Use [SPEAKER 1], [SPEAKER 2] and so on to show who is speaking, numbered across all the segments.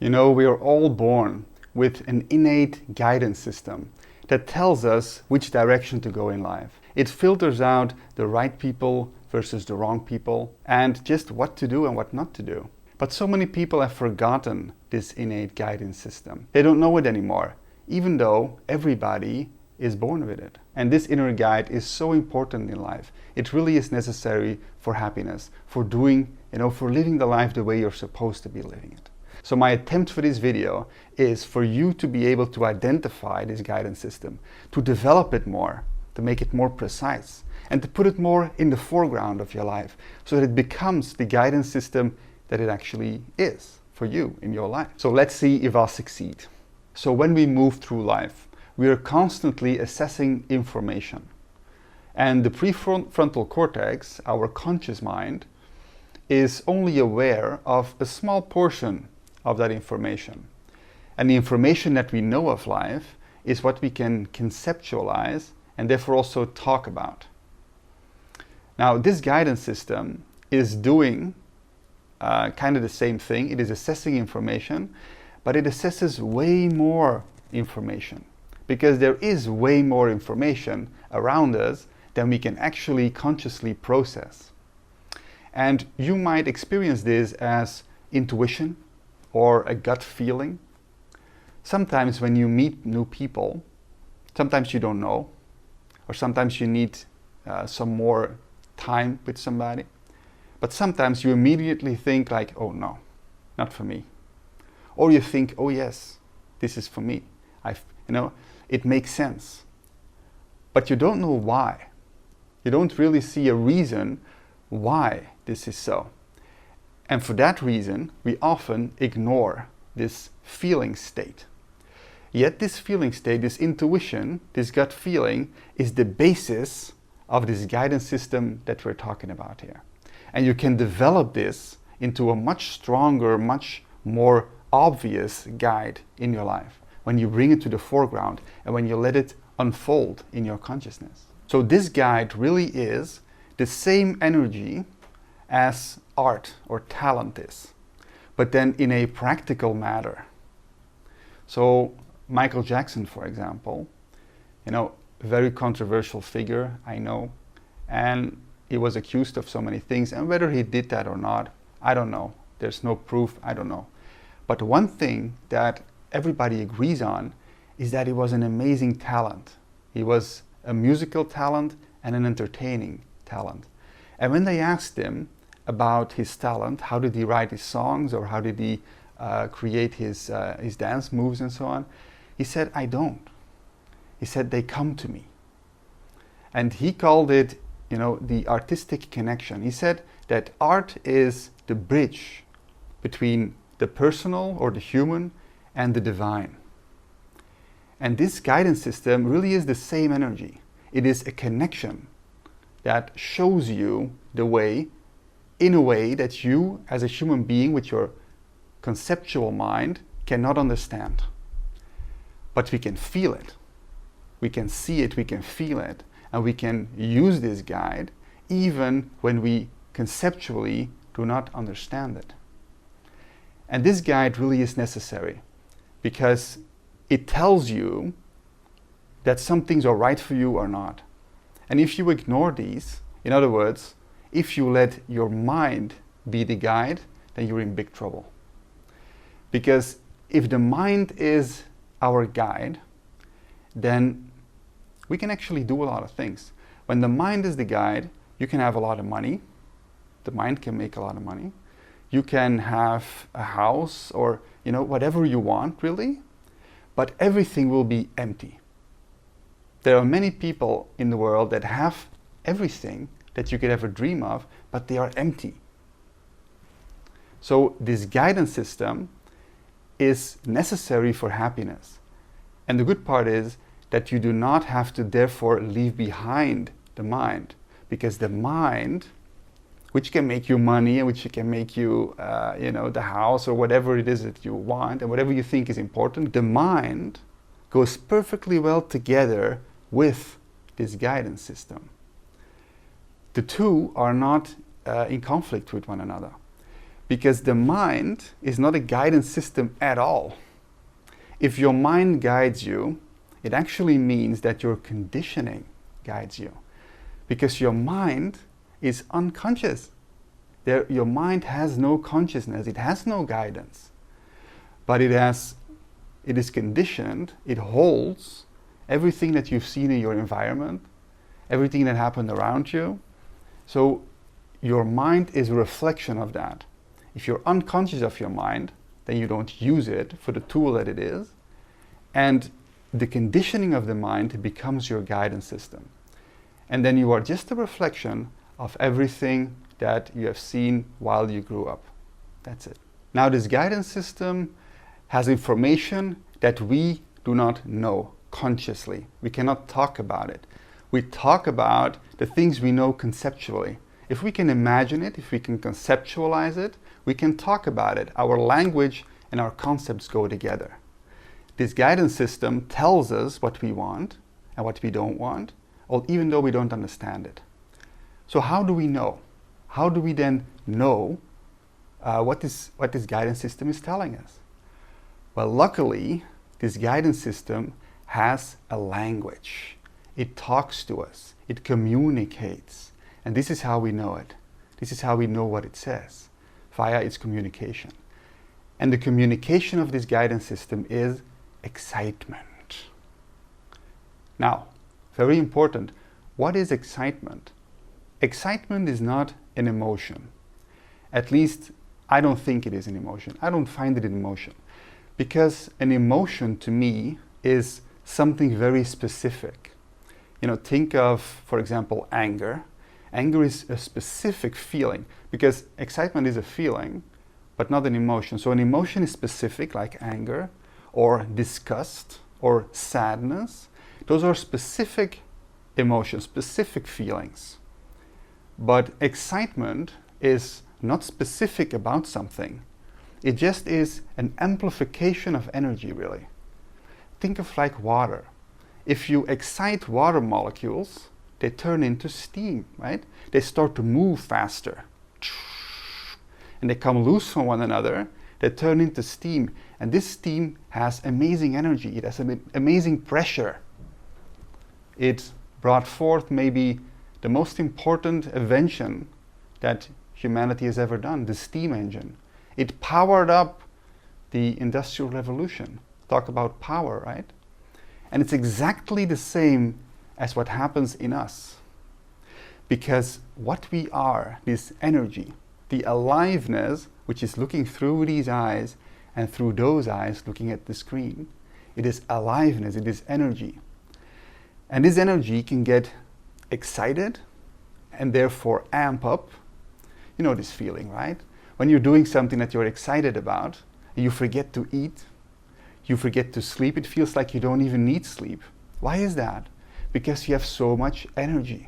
[SPEAKER 1] You know, we are all born with an innate guidance system that tells us which direction to go in life. It filters out the right people versus the wrong people and just what to do and what not to do. But so many people have forgotten this innate guidance system. They don't know it anymore, even though everybody is born with it. And this inner guide is so important in life. It really is necessary for happiness, for doing, for living the life the way you're supposed to be living it. So my attempt for this video is for you to be able to identify this guidance system, to develop it more, to make it more precise, and to put it more in the foreground of your life so that it becomes the guidance system that it actually is for you in your life. So let's see if I'll succeed. So when we move through life, we are constantly assessing information. And the prefrontal cortex, our conscious mind, is only aware of a small portion of that information. And the information that we know of life is what we can conceptualize and therefore also talk about. Now, this guidance system is doing kind of the same thing. It is assessing information, but it assesses way more information because there is way more information around us than we can actually consciously process. And you might experience this as intuition or a gut feeling. Sometimes when you meet new people, sometimes you don't know, or sometimes you need some more time with somebody. But sometimes you immediately think like, oh no, not for me. Or you think, oh yes, this is for me. It makes sense. But you don't know why. You don't really see a reason why this is so. And for that reason, we often ignore this feeling state. Yet this feeling state, this intuition, this gut feeling, is the basis of this guidance system that we're talking about here. And you can develop this into a much stronger, much more obvious guide in your life when you bring it to the foreground and when you let it unfold in your consciousness. So this guide really is the same energy as art or talent is, but then in a practical matter. So Michael Jackson, for example, very controversial figure, I know, and he was accused of so many things, and whether he did that or not, I don't know. There's no proof, I don't know. But one thing that everybody agrees on is that he was an amazing talent. He was a musical talent and an entertaining talent. And when they asked him about his talent, how did he write his songs or how did he create his dance moves and so on, he said, I don't. He said, they come to me. And he called it, the artistic connection. He said that art is the bridge between the personal or the human and the divine. And this guidance system really is the same energy. It is a connection that shows you the way in a way that you, as a human being with your conceptual mind, cannot understand. But we can feel it. We can see it, we can feel it, and we can use this guide even when we conceptually do not understand it. And this guide really is necessary because it tells you that some things are right for you or not. And if you ignore these, in other words, if you let your mind be the guide, then you're in big trouble. Because if the mind is our guide, then we can actually do a lot of things. When the mind is the guide, you can have a lot of money. The mind can make a lot of money. You can have a house or, whatever you want, really. But everything will be empty. There are many people in the world that have everything that you could ever dream of, but they are empty. So this guidance system is necessary for happiness. And the good part is that you do not have to therefore leave behind the mind, because the mind, which can make you money and which can make you, the house or whatever it is that you want and whatever you think is important, the mind goes perfectly well together with this guidance system. The two are not in conflict with one another. Because the mind is not a guidance system at all. If your mind guides you, it actually means that your conditioning guides you. Because your mind is unconscious. Your mind has no consciousness, it has no guidance. But it is conditioned, it holds everything that you've seen in your environment, everything that happened around you. So your mind is a reflection of that. If you're unconscious of your mind, then you don't use it for the tool that it is. And the conditioning of the mind becomes your guidance system. And then you are just a reflection of everything that you have seen while you grew up. That's it. Now this guidance system has information that we do not know consciously. We cannot talk about it. We talk about the things we know conceptually. If we can imagine it, if we can conceptualize it, we can talk about it. Our language and our concepts go together. This guidance system tells us what we want and what we don't want, even though we don't understand it. So how do we know? How do we then know what this guidance system is telling us? Well, luckily, this guidance system has a language. It talks to us. It communicates. And this is how we know it. This is how we know what it says, via its communication. And the communication of this guidance system is excitement. Now, very important, what is excitement? Excitement is not an emotion. At least, I don't think it is an emotion. I don't find it an emotion. Because an emotion, to me, is something very specific. Think of, for example, anger. Anger is a specific feeling, because excitement is a feeling, but not an emotion. So an emotion is specific, like anger, or disgust, or sadness. Those are specific emotions, specific feelings. But excitement is not specific about something. It just is an amplification of energy, really. Think of like water. If you excite water molecules, they turn into steam, right? They start to move faster. And they come loose from one another, they turn into steam. And this steam has amazing energy, it has an amazing pressure. It brought forth maybe the most important invention that humanity has ever done, the steam engine. It powered up the Industrial Revolution. Talk about power, right? And it's exactly the same as what happens in us. Because what we are, this energy, the aliveness, which is looking through these eyes and through those eyes looking at the screen, it is aliveness, it is energy. And this energy can get excited and therefore amp up. You know this feeling, right? When you're doing something that you're excited about, you forget to eat, you forget to sleep, it feels like you don't even need sleep. Why is that? Because you have so much energy.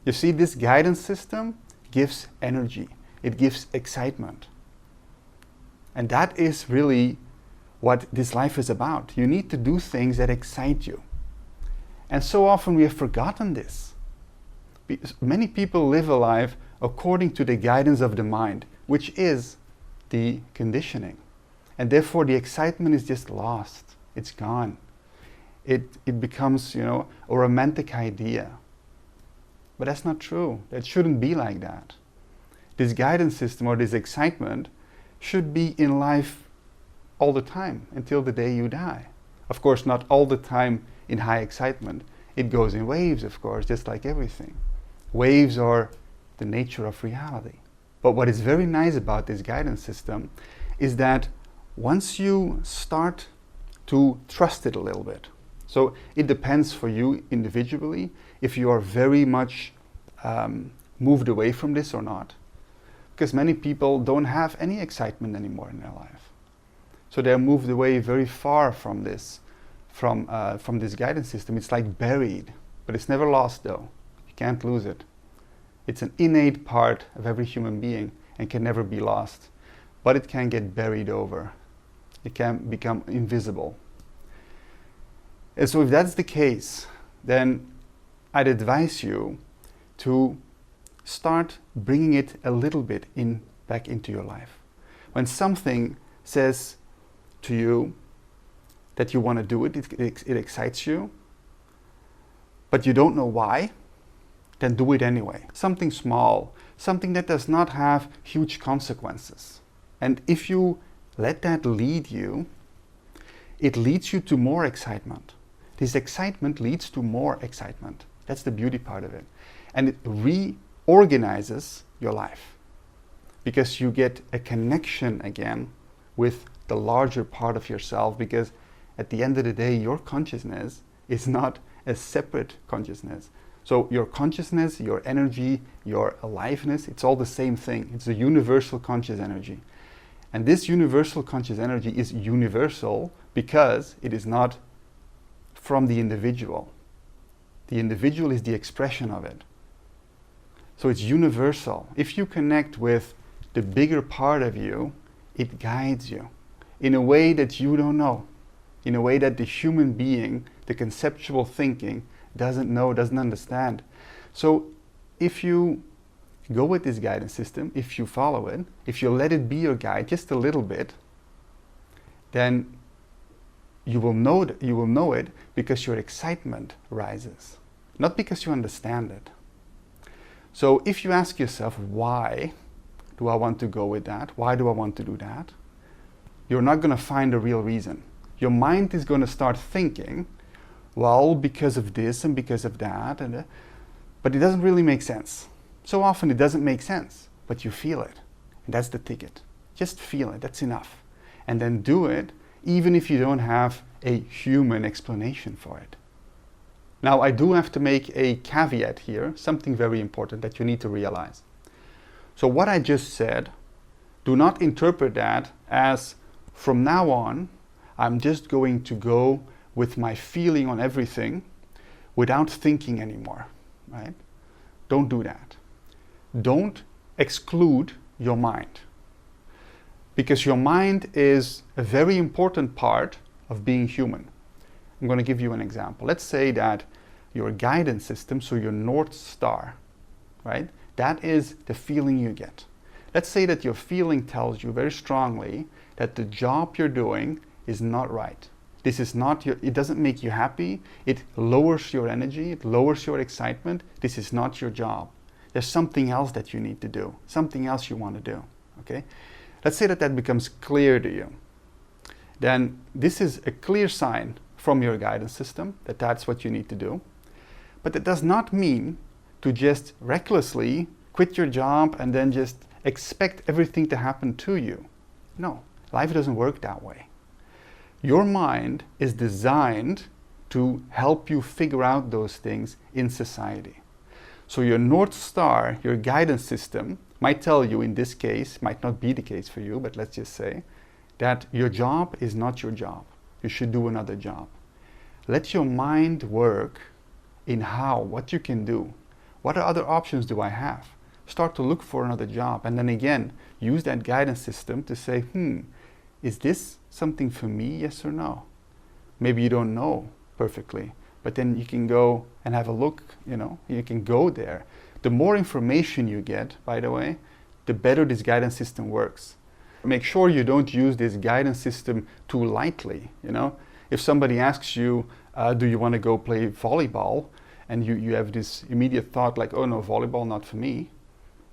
[SPEAKER 1] You see, this guidance system gives energy. It gives excitement. And that is really what this life is about. You need to do things that excite you. And so often we have forgotten this. Many people live a life according to the guidance of the mind, which is the conditioning. And therefore the excitement is just lost. It's gone. It becomes, a romantic idea. But that's not true. That shouldn't be like that. This guidance system or this excitement should be in life all the time until the day you die. Of course, not all the time in high excitement. It goes in waves, of course, just like everything. Waves are the nature of reality. But what is very nice about this guidance system is that once you start to trust it a little bit, so it depends for you individually if you are very much moved away from this or not. Because many people don't have any excitement anymore in their life. So they're moved away very far from this, from this guidance system. It's like buried, but it's never lost though. You can't lose it. It's an innate part of every human being and can never be lost. But it can get buried over. It can become invisible. And so if that's the case, then I'd advise you to start bringing it a little bit in back into your life. When something says to you that you want to do it, it excites you, but you don't know why, then do it anyway. Something small, something that does not have huge consequences. And if you let that lead you, it leads you to more excitement. This excitement leads to more excitement. That's the beauty part of it. And it reorganizes your life because you get a connection again with the larger part of yourself, because at the end of the day, your consciousness is not a separate consciousness. So your consciousness, your energy, your aliveness, it's all the same thing. It's a universal conscious energy. And this universal conscious energy is universal because it is not from the individual. The individual is the expression of it. So it's universal. If you connect with the bigger part of you, it guides you in a way that you don't know, in a way that the human being, the conceptual thinking, doesn't know, doesn't understand. So if you go with this guidance system, if you follow it, if you let it be your guide just a little bit, then you will know it because your excitement rises, not because you understand it. So if you ask yourself, why do I want to go with that? Why do I want to do that? You're not going to find a real reason. Your mind is going to start thinking, well, because of this and because of that, but it doesn't really make sense. So often it doesn't make sense, but you feel it. And that's the ticket. Just feel it, that's enough. And then do it, even if you don't have a human explanation for it. Now, I do have to make a caveat here, something very important that you need to realize. So what I just said, do not interpret that as, from now on, I'm just going to go with my feeling on everything without thinking anymore, right? Don't do that. Don't exclude your mind, because your mind is a very important part of being human. I'm going to give you an example. Let's say that your guidance system, so your North Star, right? That is the feeling you get. Let's say that your feeling tells you very strongly that the job you're doing is not right. This is not it doesn't make you happy. It lowers your energy. It lowers your excitement. This is not your job. There's something else that you need to do. Something else you want to do, okay? Let's say that becomes clear to you. Then this is a clear sign from your guidance system that that's what you need to do. But that does not mean to just recklessly quit your job and then just expect everything to happen to you. No, life doesn't work that way. Your mind is designed to help you figure out those things in society. So your North Star, your guidance system, might tell you, in this case, might not be the case for you, but let's just say that your job is not your job. You should do another job. Let your mind work in what you can do. What other options do I have? Start to look for another job, and then again, use that guidance system to say, is this something for me, yes or no? Maybe you don't know perfectly, but then you can go and have a look, you can go there. The more information you get, by the way, the better this guidance system works. Make sure you don't use this guidance system too lightly, If somebody asks you, do you want to go play volleyball? And you have this immediate thought like, oh no, volleyball not for me.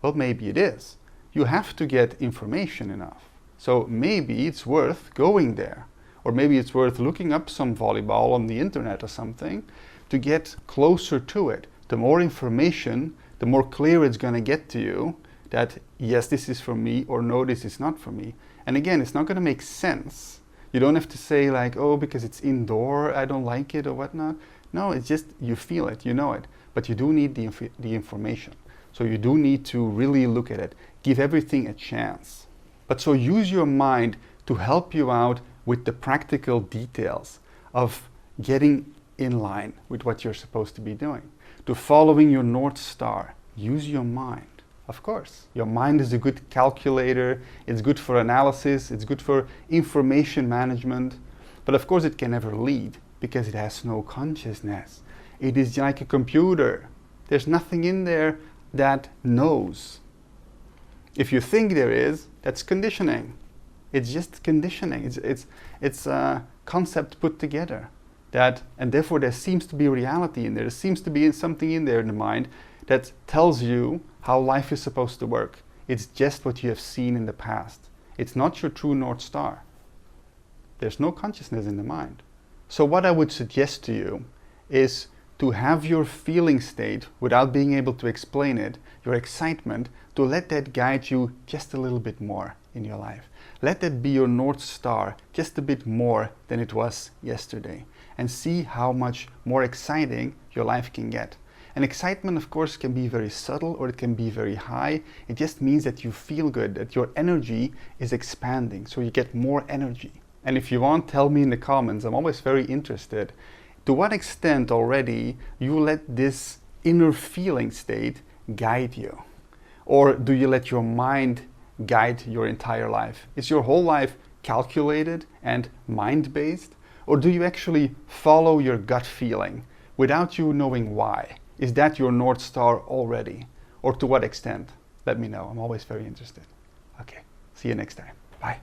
[SPEAKER 1] Well, maybe it is. You have to get information enough. So maybe it's worth going there. Or maybe it's worth looking up some volleyball on the internet or something to get closer to it. The more information, the more clear it's going to get to you that, yes, this is for me, or no, this is not for me. And again, it's not going to make sense. You don't have to say like, oh, because it's indoor, I don't like it or whatnot. No, it's just you feel it, you know it. But you do need the information. So you do need to really look at it. Give everything a chance. But so use your mind to help you out with the practical details of getting in line with what you're supposed to be doing. To following your North Star, use your mind. Of course, your mind is a good calculator. It's good for analysis. It's good for information management. But of course, it can never lead because it has no consciousness. It is like a computer. There's nothing in there that knows. If you think there is, that's conditioning. It's just conditioning. It's a concept put together. And therefore there seems to be reality in there. There seems to be something in there in the mind that tells you how life is supposed to work. It's just what you have seen in the past. It's not your true North Star. There's no consciousness in the mind. So what I would suggest to you is to have your feeling state, without being able to explain it, your excitement, to let that guide you just a little bit more in your life. Let that be your North Star just a bit more than it was yesterday. And see how much more exciting your life can get. And excitement, of course, can be very subtle or it can be very high. It just means that you feel good, that your energy is expanding, so you get more energy. And if you want, tell me in the comments. I'm always very interested. To what extent already you let this inner feeling state guide you? Or do you let your mind guide your entire life? Is your whole life calculated and mind-based? Or do you actually follow your gut feeling without you knowing why? Is that your North Star already? Or to what extent? Let me know. I'm always very interested. Okay, see you next time. Bye.